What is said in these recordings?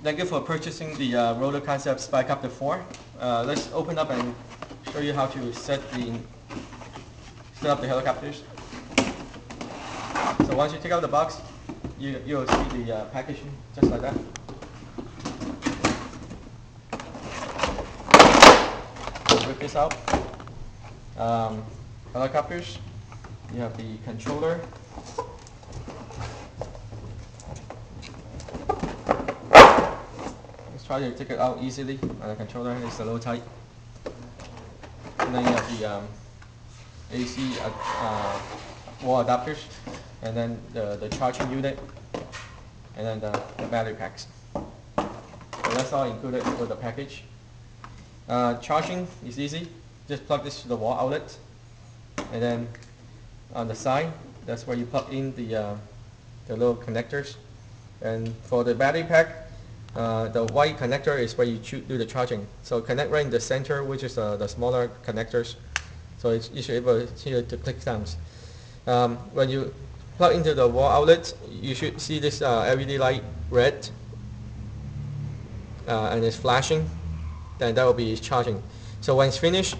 Thank you for purchasing the Roller Concept Spycopter 4. Let's open up and show you how to set up the helicopters. So once you take out the box, you'll see the packaging just like that. Rip this out. Helicopters. You have the controller. Try to take it out easily. The controller is a little tight. And then you have the AC wall adapters, and then the charging unit, and then the battery packs. So that's all included with the package. Charging is easy. Just plug this to the wall outlet, and then on the side, that's where you plug in the little connectors. And for the battery pack, the white connector is where you do the charging. So connect right in the center, which is the smaller connectors. So you should be able to hear the click sounds. When you plug into the wall outlet, you should see this LED light red, and it's flashing. Then that will be charging. So when it's finished,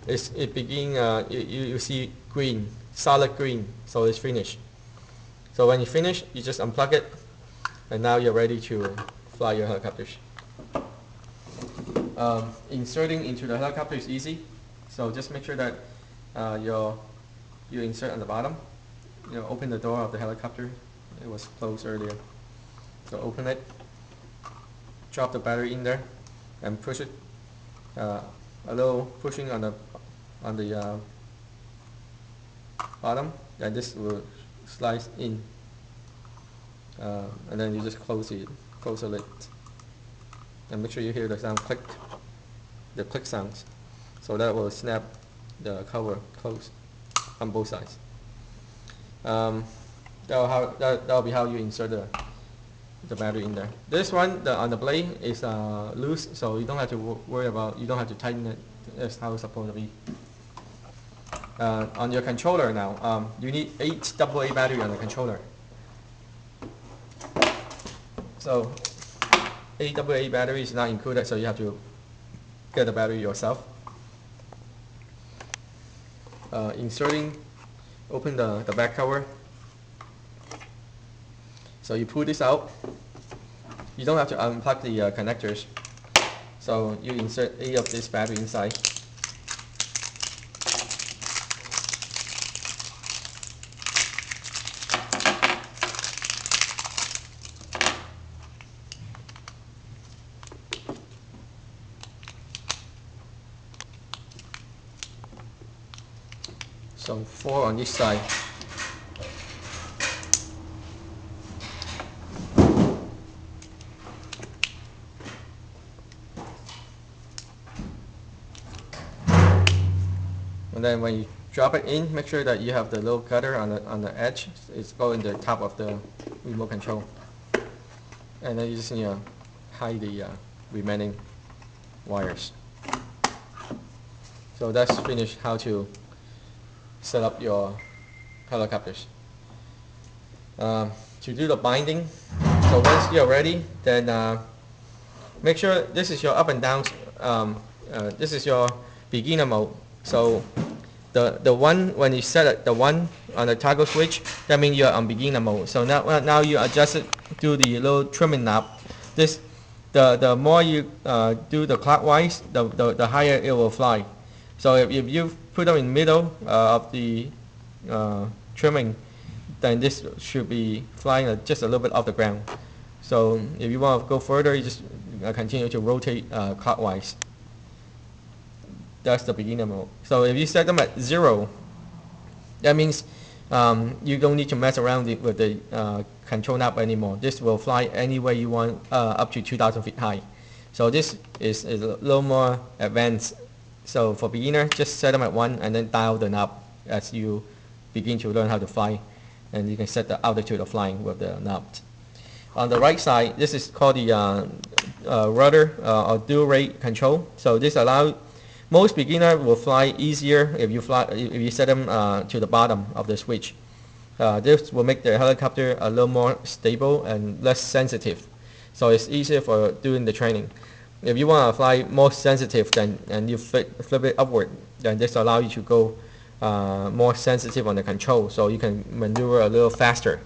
you see green, solid green. So it's finished. So when you finish, you just unplug it, and now you're ready to fly your helicopters. Inserting into the helicopter is easy, so just make sure that you insert on the bottom. Open the door of the helicopter. It was closed earlier, so open it. Drop the battery in there, and push it. A little pushing on the bottom, and this will slide in, and then you just close the lid, and make sure you hear the sound click sounds. So that will snap the cover closed on both sides. That'll be how you insert the battery in there. This one, on the blade, is loose, so you don't have to worry about. You don't have to tighten it. That's how it's supposed to be. On your controller now, you need 8 AA battery on the controller. So 8 AA battery is not included, so you have to get the battery yourself. Inserting, open the back cover. So you pull this out. You don't have to unplug the connectors. So you insert 8 of this battery inside. So 4 on each side. And then when you drop it in, make sure that you have the little cutter on the edge. It's going the top of the remote control. And then you just hide the remaining wires. So that's finished how to set up your helicopters. To do the binding, so once you're ready, then make sure this is your up and down. This is your beginner mode. So the one, when you set it, the one on the toggle switch, that means you're on beginner mode. So now you adjust it to the little trimming knob. The more you do the clockwise, the higher it will fly. So if you put them in the middle of the trimming, then this should be flying just a little bit off the ground. So if you want to go further, you just continue to rotate clockwise. That's the beginner mode. So if you set them at 0, that means you don't need to mess around with the control knob anymore. This will fly any way you want, up to 2,000 feet high. So this is a little more advanced. So for beginner, just set them at 1 and then dial the knob as you begin to learn how to fly. And you can set the altitude of flying with the knob. On the right side, this is called the rudder or dual rate control. So this allows most beginners will fly easier if you set them to the bottom of the switch. This will make the helicopter a little more stable and less sensitive. so it's easier for doing the training. If you want to fly more sensitive, then and you flip it upward, then this allows you to go more sensitive on the control, so you can maneuver a little faster.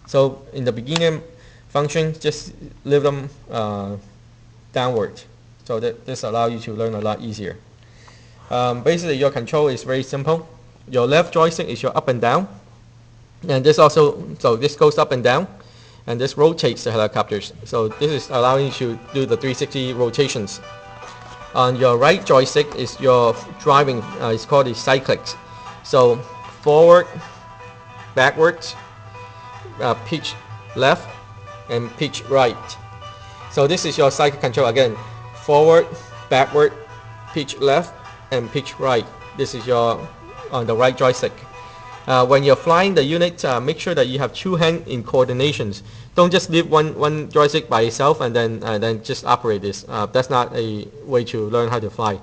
So in the beginner function, just leave them downward, so that this allows you to learn a lot easier. Basically, your control is very simple. Your left joystick is your up and down, and this also, so this goes up and down, and this rotates the helicopters. So this is allowing you to do the 360 rotations. On your right joystick is your driving, it's called the cyclics. So forward, backwards, pitch left, and pitch right. So this is your cycle control again. Forward, backward, pitch left, and pitch right. This is your on the right joystick. When you're flying the unit, make sure that you have two hands in coordinations. Don't just leave one joystick by itself and then just operate this. That's not a way to learn how to fly.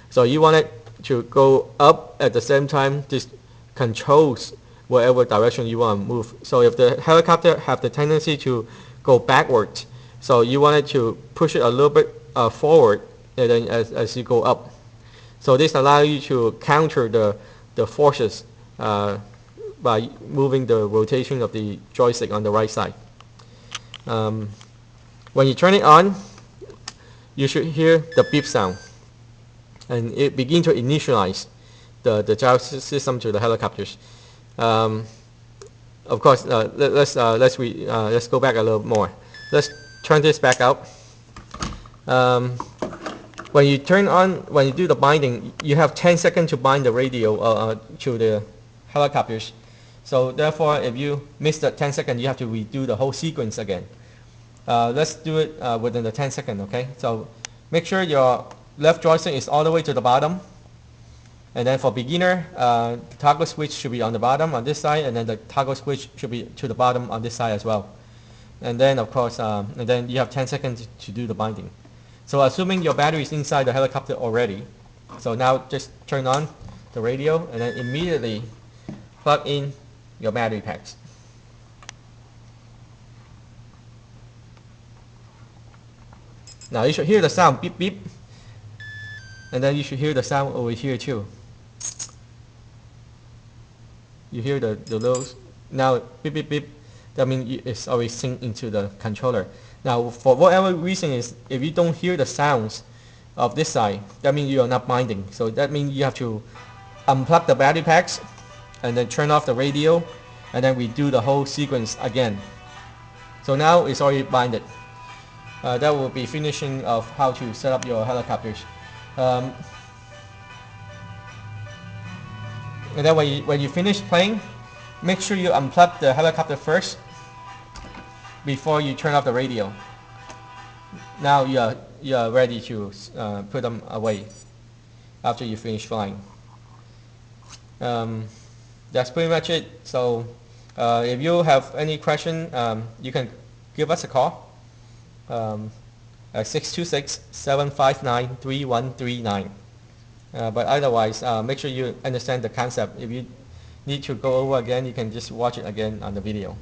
So you want it to go up at the same time. This controls whatever direction you want to move. So if the helicopter have the tendency to go backwards, so you want it to push it a little bit forward, and then as you go up. So this allows you to counter the forces by moving the rotation of the joystick on the right side. When you turn it on, you should hear the beep sound, and it begins to initialize the gyro system to the helicopters. Of course, let's go back a little more. Let's turn this back out. When you do the binding, you have 10 seconds to bind the radio to the helicopters. So therefore, if you miss the 10 seconds, you have to redo the whole sequence again. Let's do it within the 10 seconds, okay? So make sure your left joystick is all the way to the bottom. And then for beginner, toggle switch should be on the bottom on this side, and then the toggle switch should be to the bottom on this side as well. And then of course, and then you have 10 seconds to do the binding. So assuming your battery is inside the helicopter already, so now just turn on the radio and then immediately plug in your battery packs. Now you should hear the sound beep beep, and then you should hear the sound over here too. You hear the little, now beep beep beep, that means it's already synced into the controller. Now for whatever reason is, if you don't hear the sounds of this side, that means you are not binding. So that means you have to unplug the battery packs and then turn off the radio, and then redo the whole sequence again. So now it's already binded. That will be finishing of how to set up your helicopters. And then when you finish playing, make sure you unplug the helicopter first before you turn off the radio. Now you are ready to put them away after you finish flying. That's pretty much it. So if you have any question, you can give us a call at 626-759-3139. But otherwise, make sure you understand the concept. If you need to go over again, you can just watch it again on the video.